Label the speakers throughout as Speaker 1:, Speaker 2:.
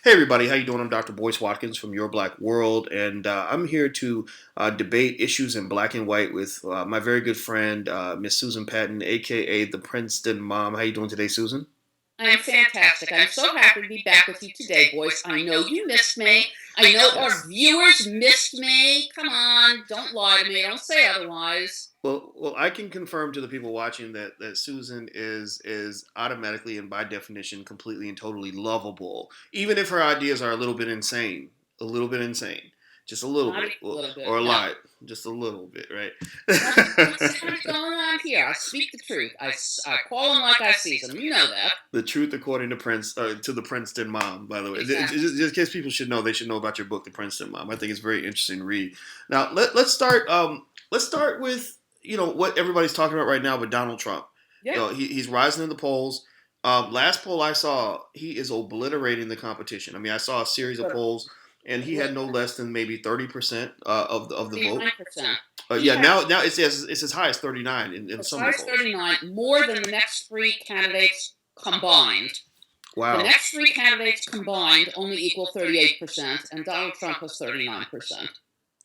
Speaker 1: Hey everybody, how you doing? I'm Dr. Boyce Watkins from Your Black World, and I'm here to debate issues in black and white with my very good friend, Miss Susan Patton, aka the Princeton Mom. How you doing today, Susan?
Speaker 2: I'm fantastic. I'm so happy to be back with you today, boys. I know you missed me. I know our
Speaker 1: Yes.
Speaker 2: viewers missed me. Come on, don't lie to me. Don't say otherwise.
Speaker 1: Well, I can confirm to the people watching that Susan is automatically and by definition completely and totally lovable, even if her ideas are a little bit insane, just a little
Speaker 2: Not
Speaker 1: bit,
Speaker 2: even a little bit.
Speaker 1: or a
Speaker 2: No.
Speaker 1: lot, just a little bit, right?
Speaker 2: What's going on here? I speak the truth. I call them like I see them. You know that.
Speaker 1: The truth according to to the Princeton Mom. By the way,
Speaker 2: Exactly.
Speaker 1: just in case people should know, they should know about your book, The Princeton Mom. I think it's a very interesting read. Now let's start. Let's start with what everybody's talking about right now with Donald Trump.
Speaker 2: Yeah.
Speaker 1: He's rising in the polls. Last poll I saw, he is obliterating the competition. I mean, I saw a series of polls, and he had no less than maybe 30% of the vote.
Speaker 2: 39%. He
Speaker 1: Yeah,
Speaker 2: has
Speaker 1: now it's as high as 39 in
Speaker 2: as
Speaker 1: some
Speaker 2: high
Speaker 1: of the
Speaker 2: as
Speaker 1: polls.
Speaker 2: 39, more than the next three candidates combined. The
Speaker 1: Wow.
Speaker 2: next three candidates combined only equal 38%, and Donald Trump has 39%.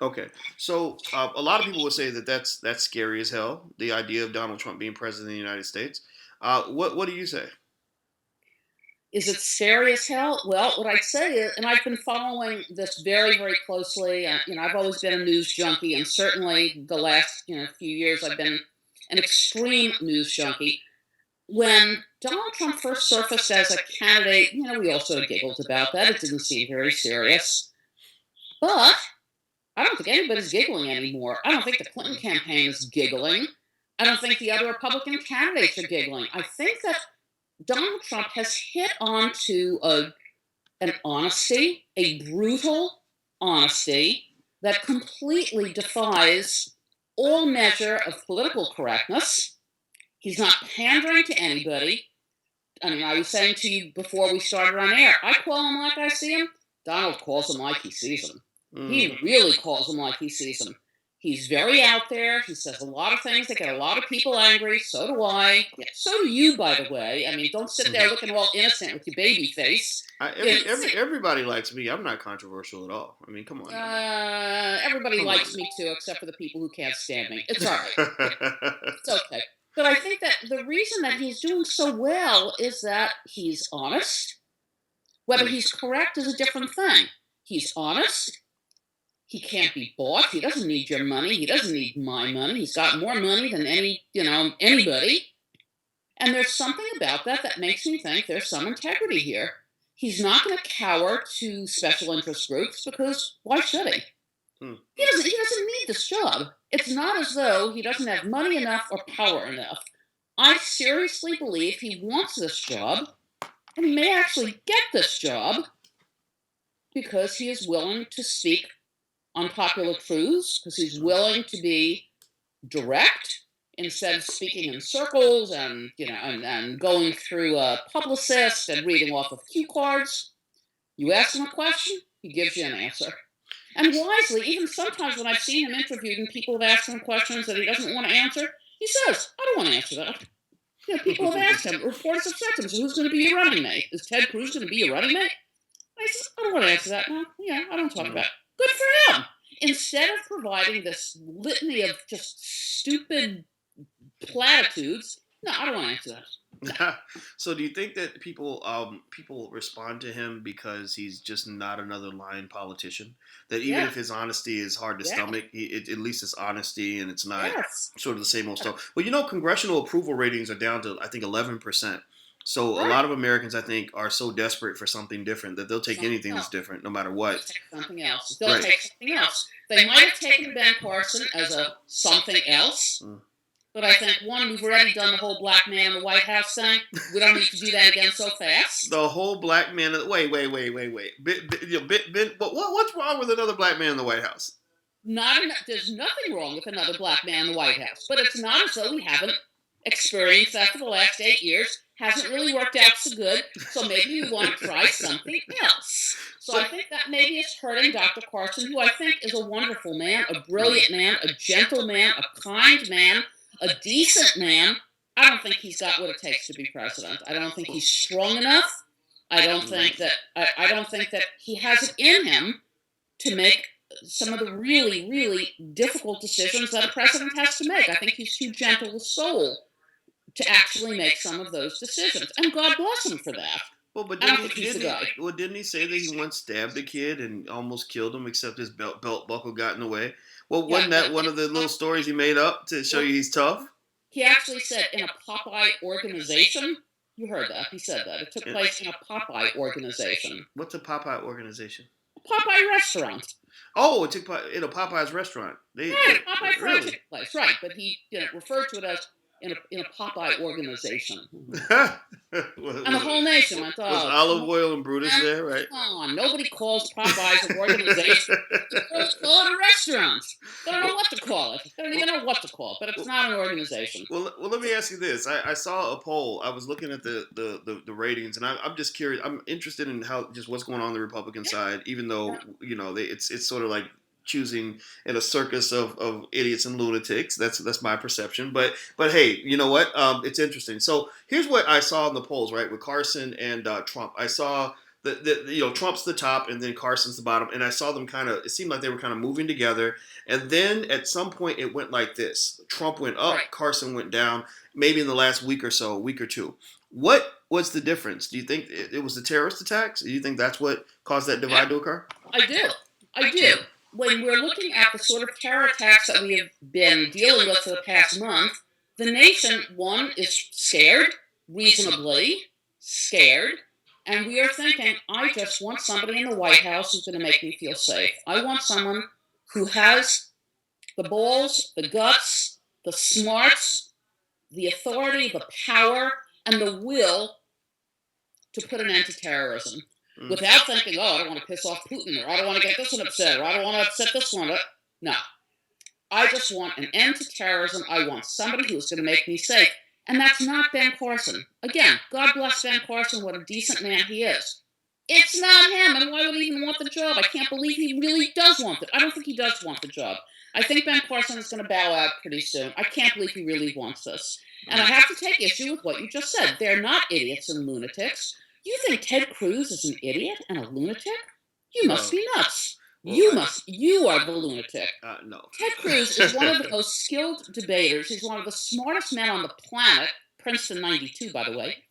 Speaker 1: Okay, so a lot of people would say that that's scary as hell. The idea of Donald Trump being president of the United States. What do you say?
Speaker 2: Is it scary as hell? Well, what I'd say is, and I've been following this very, very closely. I've always been a news junkie, and certainly the last few years, I've been an extreme news junkie. When Donald Trump first surfaced as a candidate, we all sort of giggled about that. It didn't seem very serious, but I don't think anybody's giggling anymore. I don't think the Clinton campaign is giggling. I don't think the other Republican candidates are giggling. I think that Donald Trump has hit onto an honesty, a brutal honesty that completely defies all measure of political correctness. He's not pandering to anybody. I mean, I was saying to you before we started on air, I call him like I see him. Donald calls him like he sees him.
Speaker 1: Mm.
Speaker 2: He really calls him like he sees him. He's very out there. He says a lot of things that get a lot of people angry. So do I. Yeah, so do you, by the way. I mean, don't sit there looking all innocent with your baby face.
Speaker 1: Everybody likes me. I'm not controversial at all. I mean, come on now.
Speaker 2: Everybody
Speaker 1: Come
Speaker 2: likes
Speaker 1: on.
Speaker 2: me too, except for the people who can't stand me. It's all right. It's okay. But I think that the reason that he's doing so well is that he's honest. Whether he's correct is a different thing. He's honest. He can't be bought. He doesn't need your money. He doesn't need my money. He's got more money than anybody. And there's something about that that makes me think there's some integrity here. He's not going to cower to special interest groups because why should he?
Speaker 1: Mm.
Speaker 2: He doesn't need this job. It's not as though he doesn't have money enough or power enough. I seriously believe he wants this job, and he may actually get this job because he is willing to speak unpopular truths, because he's willing to be direct instead of speaking in circles and and going through a publicist and reading off of cue cards. You ask him a question, he gives you an answer. And wisely, even sometimes when I've seen him interviewed and people have asked him questions that he doesn't want to answer, he says, I don't want to answer that. People have asked him, reporters have said to him, so who's going to be your running mate? Is Ted Cruz going to be your running mate? I said, I don't want to answer that now. Yeah, I don't talk about it. Good for him. Instead of providing this litany of just stupid platitudes, no, I don't want to answer that. No.
Speaker 1: So, do you think that people respond to him because he's just not another lying politician? That even
Speaker 2: Yeah.
Speaker 1: if his honesty is hard to
Speaker 2: Yeah.
Speaker 1: stomach, at least it's honesty and it's not
Speaker 2: Yes.
Speaker 1: sort of the same old stuff. Well, congressional approval ratings are down to I think 11%. So a
Speaker 2: Right.
Speaker 1: lot of Americans, I think, are so desperate for something different that they'll take
Speaker 2: Something
Speaker 1: anything that's
Speaker 2: else.
Speaker 1: different, no matter
Speaker 2: They'll
Speaker 1: what.
Speaker 2: take something else. They'll
Speaker 1: Right.
Speaker 2: take something else. They might have taken Ben Carson as a something else,
Speaker 1: Mm.
Speaker 2: but I think, one, we've already done the whole black man in the White House thing. We don't need to do that again so fast.
Speaker 1: The whole black man. Wait. What's wrong with another black man in the White House?
Speaker 2: There's nothing wrong with another black man in the White House, but it's not as though we haven't experienced that for the last 8 years. Hasn't really worked out so good, so maybe we want to try something else. So I think that maybe it's hurting Dr. Carson, who I think is a wonderful man, a brilliant man, a gentle man, a kind man, a decent man. I don't think he's got what it takes to be president. I don't think he's strong enough. I don't think that he has it in him to make some of the really, really difficult decisions that a president has to make. I think he's too gentle a soul to actually make some of those decisions. And God bless him for that.
Speaker 1: Well, but
Speaker 2: I don't think he's the
Speaker 1: didn't he
Speaker 2: guy.
Speaker 1: well didn't he say that he once stabbed a kid and almost killed him, except his belt buckle got in the way? Well,
Speaker 2: Yeah,
Speaker 1: wasn't that one of the little stories he made up to show
Speaker 2: well,
Speaker 1: you he's tough?
Speaker 2: he actually said in a Popeye organization. You heard that. He said that. It took
Speaker 1: And
Speaker 2: place in a Popeye organization.
Speaker 1: what's a Popeye organization?
Speaker 2: A Popeye restaurant.
Speaker 1: Oh, it took in a Popeye's restaurant.
Speaker 2: Right, a Popeye fried
Speaker 1: Really.
Speaker 2: chicken place. Right, but he referred to it as in a Popeye organization. And the whole nation went,
Speaker 1: Was
Speaker 2: oh, come
Speaker 1: Olive
Speaker 2: on,
Speaker 1: Oil and Brutus
Speaker 2: man,
Speaker 1: there, right?
Speaker 2: come on. Nobody calls Popeyes an organization. They call it a restaurant. They don't know
Speaker 1: well,
Speaker 2: what to call it. They don't even know what to call it, but it's
Speaker 1: well,
Speaker 2: not an organization.
Speaker 1: well, let me ask you this. I saw a poll. I was looking at the ratings, and I'm just curious. I'm interested in how just what's going on the Republican
Speaker 2: Yeah,
Speaker 1: side, even
Speaker 2: yeah,
Speaker 1: though it's sort of like choosing in a circus of idiots and lunatics. That's my perception. But hey, you know what? It's interesting. So here's what I saw in the polls, right, with Carson and Trump. I saw Trump's the top and then Carson's the bottom, and I saw them kind of. It seemed like they were kind of moving together, and then at some point it went like this: Trump went up,
Speaker 2: right.
Speaker 1: Carson went down. Maybe in the last week or so, week or two. What was the difference? Do you think it was the terrorist attacks? Do you think that's what caused that
Speaker 2: Yeah,
Speaker 1: divide to occur?
Speaker 2: I do. I do. When we're looking at the sort of terror attacks that we have been dealing with for the past month, the nation, one, is scared, reasonably scared, and we are thinking, I just want somebody in the White House who's going to make me feel safe. I want someone who has the balls, the guts, the smarts, the authority, the power, and the will to put an end to terrorism
Speaker 1: Mm.
Speaker 2: without thinking, oh, I don't want to piss off Putin, or I don't want to get this one upset, or I don't want to upset this one. No, I just want an end to terrorism. I want somebody who's going to make me safe. And that's not Ben Carson. Again, God bless Ben Carson, what a decent man he is. It's not him, and why would he even want the job? I can't believe he really does want it. I don't think he does want the job. I think Ben Carson is going to bow out pretty soon. I can't believe he really wants this. And I have to take issue with what you just said. They're not idiots and lunatics. You think Ted Cruz is an idiot and a lunatic? You must
Speaker 1: Well,
Speaker 2: be nuts.
Speaker 1: well,
Speaker 2: You are the lunatic.
Speaker 1: no.
Speaker 2: Ted Cruz is one of the most skilled debaters. He's one of the smartest men on the planet. Princeton 92, by the way.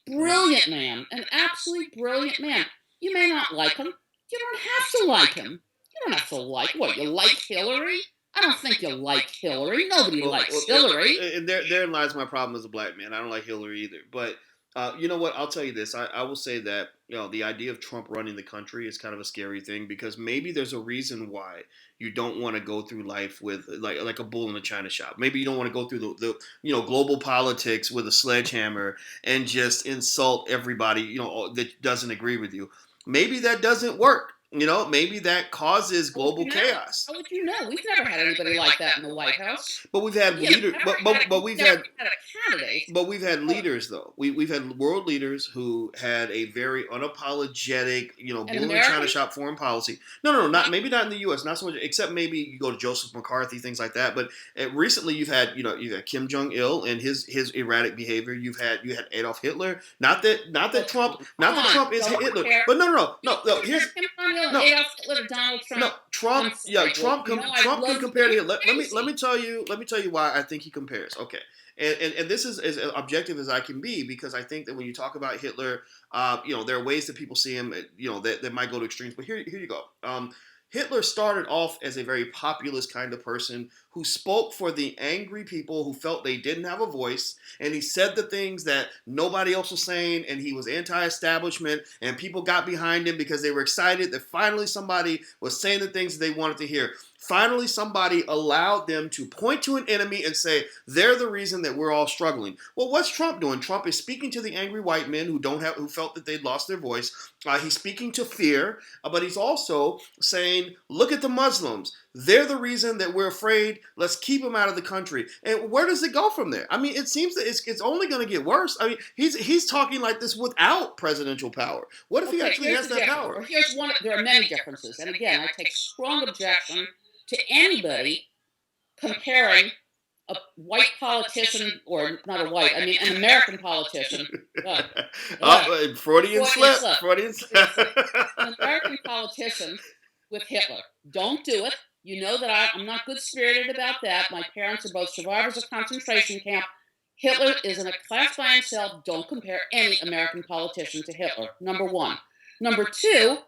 Speaker 2: Brilliant man. An absolutely brilliant man. You may not like him. You don't have to like him. You don't have to like what? You like Hillary? I don't think you like Hillary. Nobody likes Hillary.
Speaker 1: And therein lies my problem as a black man. I don't like Hillary either. But you know what? I'll tell you this. I will say that the idea of Trump running the country is kind of a scary thing because maybe there's a reason why you don't want to go through life with like a bull in a china shop. Maybe you don't want to go through the global politics with a sledgehammer and just insult everybody that doesn't agree with you. Maybe that doesn't work. Maybe that causes
Speaker 2: How would
Speaker 1: global
Speaker 2: you know?
Speaker 1: chaos.
Speaker 2: How would you know? We've never had anybody like that in the White House.
Speaker 1: But we've had
Speaker 2: We have
Speaker 1: leaders.
Speaker 2: never had
Speaker 1: But
Speaker 2: we've
Speaker 1: we've
Speaker 2: never
Speaker 1: had
Speaker 2: had a candidate.
Speaker 1: But we've had
Speaker 2: Oh,
Speaker 1: leaders though. We've had world leaders who had a very unapologetic,
Speaker 2: an
Speaker 1: bull in the china
Speaker 2: American?
Speaker 1: shop foreign policy. No, no, no, not maybe not in the U.S. Not so much, except maybe you go to Joseph McCarthy, things like that. But recently, you've had Kim Jong Il and his erratic behavior. You had Adolf Hitler. Not
Speaker 2: Oh,
Speaker 1: that Trump,
Speaker 2: come
Speaker 1: not that
Speaker 2: on.
Speaker 1: Trump is
Speaker 2: Don't
Speaker 1: Hitler.
Speaker 2: compare.
Speaker 1: But no, no, no, no, no.
Speaker 2: Don't compare
Speaker 1: Here's
Speaker 2: Kim Jong Il and
Speaker 1: no,
Speaker 2: Adolf Hitler to Donald
Speaker 1: no,
Speaker 2: Trump.
Speaker 1: Trump.
Speaker 2: I'm
Speaker 1: Yeah,
Speaker 2: sorry, but I'd
Speaker 1: Trump can
Speaker 2: love to
Speaker 1: compare to
Speaker 2: be
Speaker 1: Hitler.
Speaker 2: crazy.
Speaker 1: Let me tell you why I think he compares. Okay, and this is as objective as I can be because I think that when you talk about Hitler, there are ways that people see him, that might go to extremes. But here you go. Hitler started off as a very populist kind of person who spoke for the angry people who felt they didn't have a voice, and he said the things that nobody else was saying, and he was anti-establishment, and people got behind him because they were excited that finally somebody was saying the things that they wanted to hear. Finally, somebody allowed them to point to an enemy and say, they're the reason that we're all struggling. Well, what's Trump doing? Trump is speaking to the angry white men who felt that they'd lost their voice. He's speaking to fear, but he's also saying, look at the Muslims. They're the reason that we're afraid. Let's keep them out of the country. And where does it go from there? I mean, it seems that it's only going to get worse. I mean, he's talking like this without presidential power. What if he
Speaker 2: Okay,
Speaker 1: actually
Speaker 2: here's
Speaker 1: has
Speaker 2: the
Speaker 1: that
Speaker 2: difference.
Speaker 1: power?
Speaker 2: Or here's one. There are many differences, and again, I take strong objection to anybody comparing a white politician, or not a white, I mean an American politician. Ugh, ugh,
Speaker 1: Freudian
Speaker 2: Freudian
Speaker 1: slip.
Speaker 2: slip.
Speaker 1: Freudian
Speaker 2: Freudian
Speaker 1: slip.
Speaker 2: slip. An American politician with Hitler. Don't do it. You know that I'm not good spirited about that. My parents are both survivors of concentration camp. Hitler is in a class by himself. Don't compare any American politician to Hitler. Number one. Number two,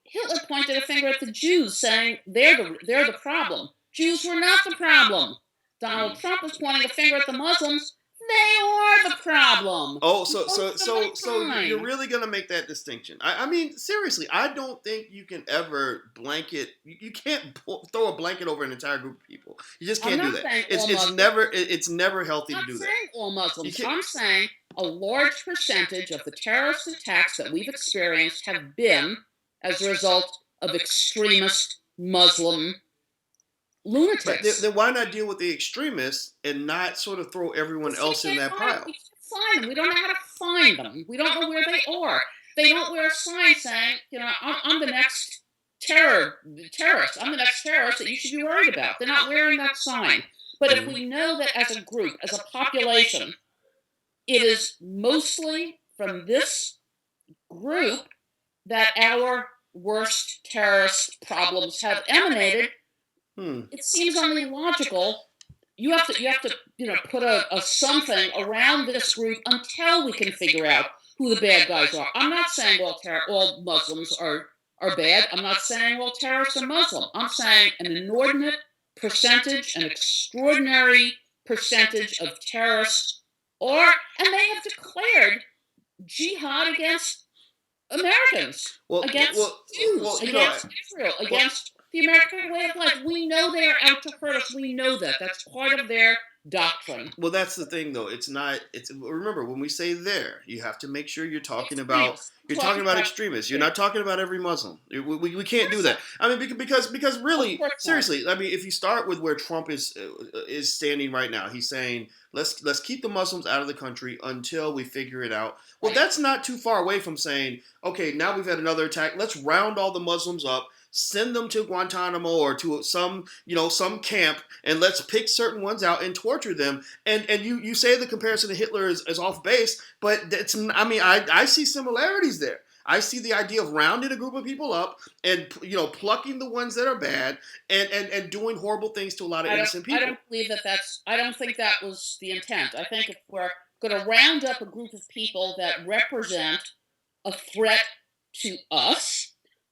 Speaker 2: Hitler pointed a finger at the Jews, saying they're the problem. Jews were not the problem. Donald
Speaker 1: Mm.
Speaker 2: Trump was pointing a finger at the Muslims. They are the problem.
Speaker 1: Oh,
Speaker 2: Most of the
Speaker 1: so you're
Speaker 2: time.
Speaker 1: really gonna make that distinction? I mean, seriously, I don't think you can ever blanket. You can't throw a blanket over an entire group of people. You just
Speaker 2: I'm
Speaker 1: can't do
Speaker 2: not
Speaker 1: that.
Speaker 2: saying
Speaker 1: It's
Speaker 2: all
Speaker 1: it's
Speaker 2: Muslims.
Speaker 1: never it's never healthy
Speaker 2: I'm
Speaker 1: to
Speaker 2: not
Speaker 1: do that.
Speaker 2: saying all
Speaker 1: You
Speaker 2: Muslims.
Speaker 1: can't.
Speaker 2: I'm saying a large percentage of the terrorist attacks that we've experienced have been as a result of extremist Muslim
Speaker 1: But
Speaker 2: lunatics.
Speaker 1: then why not deal with the extremists and not sort of throw everyone
Speaker 2: Because
Speaker 1: else in that
Speaker 2: we
Speaker 1: pile?
Speaker 2: can't find them. We don't know how to find them. We don't know where they are. They don't wear a sign saying, I'm the next terrorist. I'm the next terrorist that you should be worried about. They're not wearing that sign. But if
Speaker 1: Mhm.
Speaker 2: we know that as a group, as a population, it is mostly from this group that our worst terrorist problems have emanated,
Speaker 1: Hmm.
Speaker 2: it seems only logical. You have to put a something around this group until we can figure out who the bad guys are. I'm not saying all Muslims are bad. I'm not saying all terrorists are Muslim. I'm saying an inordinate percentage, an extraordinary percentage of terrorists are, and they have declared jihad against Americans,
Speaker 1: Well,
Speaker 2: against
Speaker 1: well,
Speaker 2: Jews,
Speaker 1: well.
Speaker 2: against Israel,
Speaker 1: Well,
Speaker 2: against the American way of life. We know they are out to hurt us. We know that. That's part of their doctrine.
Speaker 1: well, that's the thing, though. It's not. It's remember when we say there, you have to make sure you're talking about
Speaker 2: Extremists. I'm
Speaker 1: you're talking
Speaker 2: talking
Speaker 1: about
Speaker 2: about
Speaker 1: extremists. You're
Speaker 2: extremists.
Speaker 1: not talking about every Muslim. We
Speaker 2: Of
Speaker 1: can't do
Speaker 2: course
Speaker 1: that.
Speaker 2: not.
Speaker 1: I mean, because
Speaker 2: Of
Speaker 1: really,
Speaker 2: course not.
Speaker 1: seriously, I mean, if you start with where Trump is standing right now, he's saying let's keep the Muslims out of the country until we figure it out. Well,
Speaker 2: Right.
Speaker 1: that's not too far away from saying, okay, now we've had another attack. Let's round all the Muslims up, send them to Guantanamo or to some camp, and let's pick certain ones out and torture them. And you say the comparison to Hitler is off base, but it's I mean I see similarities there. I see the idea of rounding a group of people up and plucking the ones that are bad and doing horrible things to a lot of innocent
Speaker 2: I
Speaker 1: people.
Speaker 2: don't believe that that's. I don't think that was the intent. I think if we're going to round up a group of people that represent a threat to us.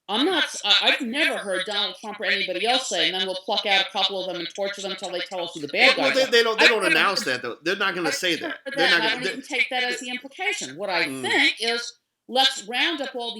Speaker 2: I've never heard Donald Trump or anybody else say, and then we'll pluck out a couple of them and torture them until they tell us who the bad
Speaker 1: Well,
Speaker 2: guys are.
Speaker 1: they
Speaker 2: I've
Speaker 1: don't
Speaker 2: never
Speaker 1: announce
Speaker 2: heard,
Speaker 1: that though. They're not going to
Speaker 2: I've
Speaker 1: say
Speaker 2: never
Speaker 1: that.
Speaker 2: heard
Speaker 1: They're
Speaker 2: that,
Speaker 1: not
Speaker 2: and I
Speaker 1: going
Speaker 2: don't even take that as
Speaker 1: to.
Speaker 2: the implication. What I
Speaker 1: Mm.
Speaker 2: think is, let's round up all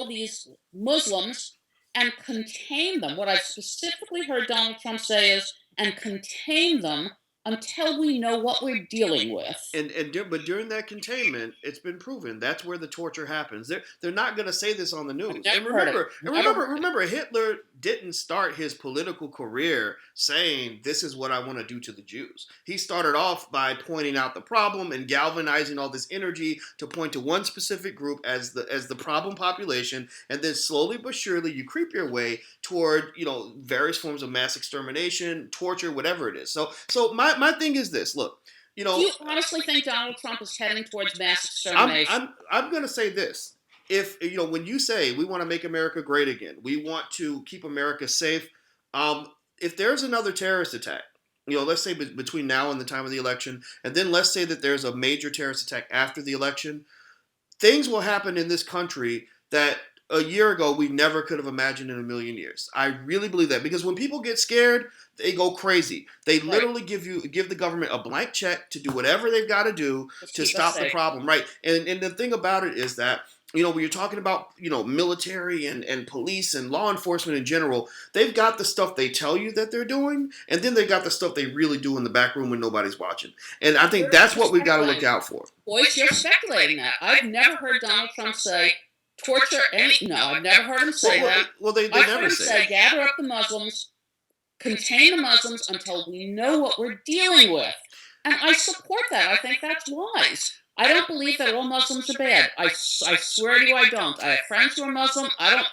Speaker 2: these Muslims and contain them. What I've specifically heard Donald Trump say is, and contain them until we know what we're dealing with.
Speaker 1: But during that containment, it's been proven that's where the torture happens. They're not going to say this on the
Speaker 2: I've
Speaker 1: news.
Speaker 2: never heard it. Never heard it.
Speaker 1: Remember, Hitler didn't start his political career saying this is what I want to do to the Jews. He started off by pointing out the problem and galvanizing all this energy to point to one specific group as the problem population, and then slowly but surely you creep your way toward various forms of mass extermination, torture, whatever it is. So my thing is this: look, you
Speaker 2: Do
Speaker 1: know,
Speaker 2: you honestly think Donald Trump is heading towards mass
Speaker 1: I'm
Speaker 2: extermination?
Speaker 1: I'm I'm gonna say this. If when you say we want to make America great again, we want to keep America safe. If there's another terrorist attack, let's say between now and the time of the election, and then let's say that there's a major terrorist attack after the election, things will happen in this country that a year ago we never could have imagined in a million years. I really believe that because when people get scared, they go crazy. They
Speaker 2: Right.
Speaker 1: literally give the government a blank check to do whatever they've got to do
Speaker 2: Just
Speaker 1: to
Speaker 2: keep us
Speaker 1: stop the
Speaker 2: safe.
Speaker 1: problem, right? And the thing about it is that when you're talking about military and police and law enforcement in general, they've got the stuff they tell you that they're doing, and then they got the stuff they really do in the back room when nobody's watching. And I think
Speaker 2: You're
Speaker 1: that's what we've got to look
Speaker 2: speculating.
Speaker 1: out for.
Speaker 2: Boyce, you're speculating that. I've never heard Donald Trump say torture any. No, I've never heard him say that.
Speaker 1: They
Speaker 2: I've heard
Speaker 1: never
Speaker 2: him
Speaker 1: say
Speaker 2: say
Speaker 1: it.
Speaker 2: gather up the Muslims, contain the Muslims until we know what we're dealing with. And I support that. I think that's wise. I don't believe that all Muslims are bad. I swear to you, I don't. I have friends who are Muslim. I don't.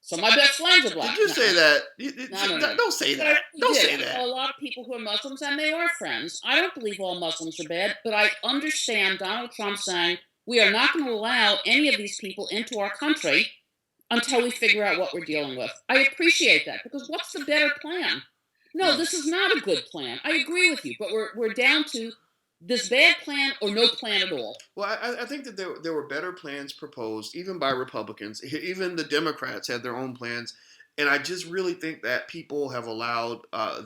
Speaker 2: So my best friends are
Speaker 1: Did
Speaker 2: black.
Speaker 1: you
Speaker 2: No,
Speaker 1: say
Speaker 2: no,
Speaker 1: that?
Speaker 2: no, no, no.
Speaker 1: Don't say
Speaker 2: But I
Speaker 1: that.
Speaker 2: really
Speaker 1: Don't
Speaker 2: did.
Speaker 1: say
Speaker 2: I
Speaker 1: that.
Speaker 2: know a lot of people who are Muslims, and they are friends. I don't believe all Muslims are bad, but I understand Donald Trump saying we are not going to allow any of these people into our country until we figure out what we're dealing with. I appreciate that because what's the better plan? No, this is not a good plan. I agree with you, but we're down to this bad plan or no plan at all.
Speaker 1: Well, I think that there were better plans proposed, even by Republicans. Even the Democrats had their own plans, and I just really think that people have allowed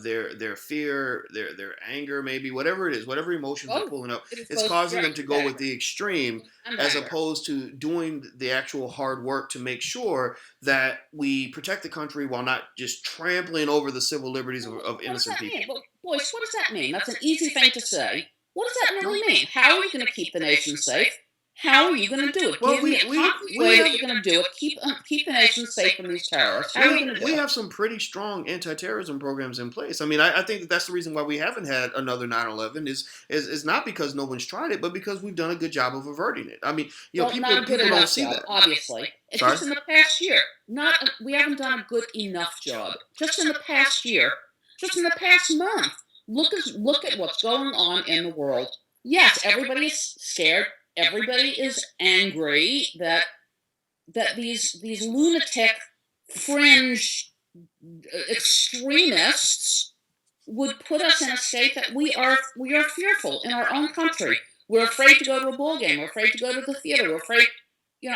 Speaker 1: their fear, their anger, maybe whatever it is, whatever emotions are
Speaker 2: Both.
Speaker 1: pulling up,
Speaker 2: It is
Speaker 1: is
Speaker 2: both
Speaker 1: causing them
Speaker 2: stress
Speaker 1: to
Speaker 2: and
Speaker 1: go with
Speaker 2: anger.
Speaker 1: the extreme,
Speaker 2: And
Speaker 1: as
Speaker 2: anger.
Speaker 1: opposed to doing the actual hard work to make sure that we protect the country while not just trampling over the civil liberties
Speaker 2: Well,
Speaker 1: of
Speaker 2: what does
Speaker 1: innocent
Speaker 2: that mean?
Speaker 1: people.
Speaker 2: Well, Boyce, what does that mean? That's an easy thing to say. What does that really mean? How are you going to keep the nation safe? How are you going to do it?
Speaker 1: Well,
Speaker 2: Give me
Speaker 1: we
Speaker 2: a
Speaker 1: we
Speaker 2: concrete
Speaker 1: we
Speaker 2: way
Speaker 1: have
Speaker 2: that you're going to do it. Keep the nation safe from these terrorists. How are you going to do
Speaker 1: we
Speaker 2: it?
Speaker 1: have some pretty strong anti-terrorism programs in place. I mean, I think that that's the reason why we haven't had another 9/11 is not because no one's tried it, but because we've done a good job of averting it. I mean,
Speaker 2: Well, not a good
Speaker 1: people don't
Speaker 2: enough
Speaker 1: see
Speaker 2: job,
Speaker 1: that.
Speaker 2: obviously. It's
Speaker 1: Sorry.
Speaker 2: just in the past year. We haven't done a good enough job. Just in the past year, just in the past month. Look at what's going on in the world. Yes, everybody is scared. Everybody is angry that these lunatic fringe extremists would put us in a state that we are fearful in our own country. We're afraid to go to a ball game. We're afraid to go to the theater. We're afraid.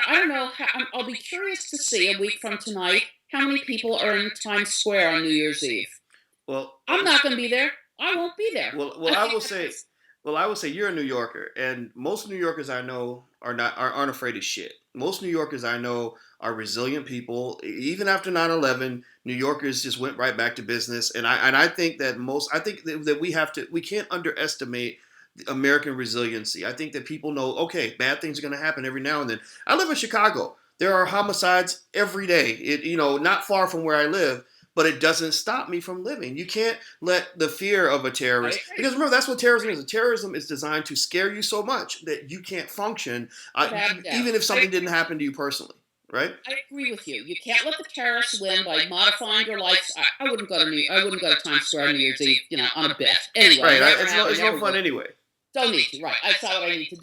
Speaker 2: I don't know. I'll be curious to see a week from tonight how many people are in Times Square on New Year's Eve.
Speaker 1: Well,
Speaker 2: I'm not going to be there. I won't be there.
Speaker 1: well,
Speaker 2: I
Speaker 1: I
Speaker 2: mean,
Speaker 1: will say, you're a New Yorker, and most New Yorkers I know aren't afraid of shit. Most New Yorkers I know are resilient people. Even after 9/11, New Yorkers just went right back to business, and I think that we can't underestimate American resiliency. I think that people know, okay, bad things are going to happen every now and then. I live in Chicago. There are homicides every day. Not far from where I live, but it doesn't stop me from living. You can't let the fear of a
Speaker 2: I
Speaker 1: terrorist,
Speaker 2: agree.
Speaker 1: because remember, that's what terrorism is. Terrorism is designed to scare you so much that you can't function,
Speaker 2: Without a doubt.
Speaker 1: even if something didn't happen to you personally, right?
Speaker 2: I agree with you. You can't let the terrorists win by modifying your life. I wouldn't go to I wouldn't go to Times Square on New Year's Eve, on a bet. Anyway,
Speaker 1: Right.
Speaker 2: never
Speaker 1: It's
Speaker 2: happened.
Speaker 1: no
Speaker 2: Never
Speaker 1: fun
Speaker 2: will.
Speaker 1: anyway.
Speaker 2: Don't need to. Right. I saw what I need to do.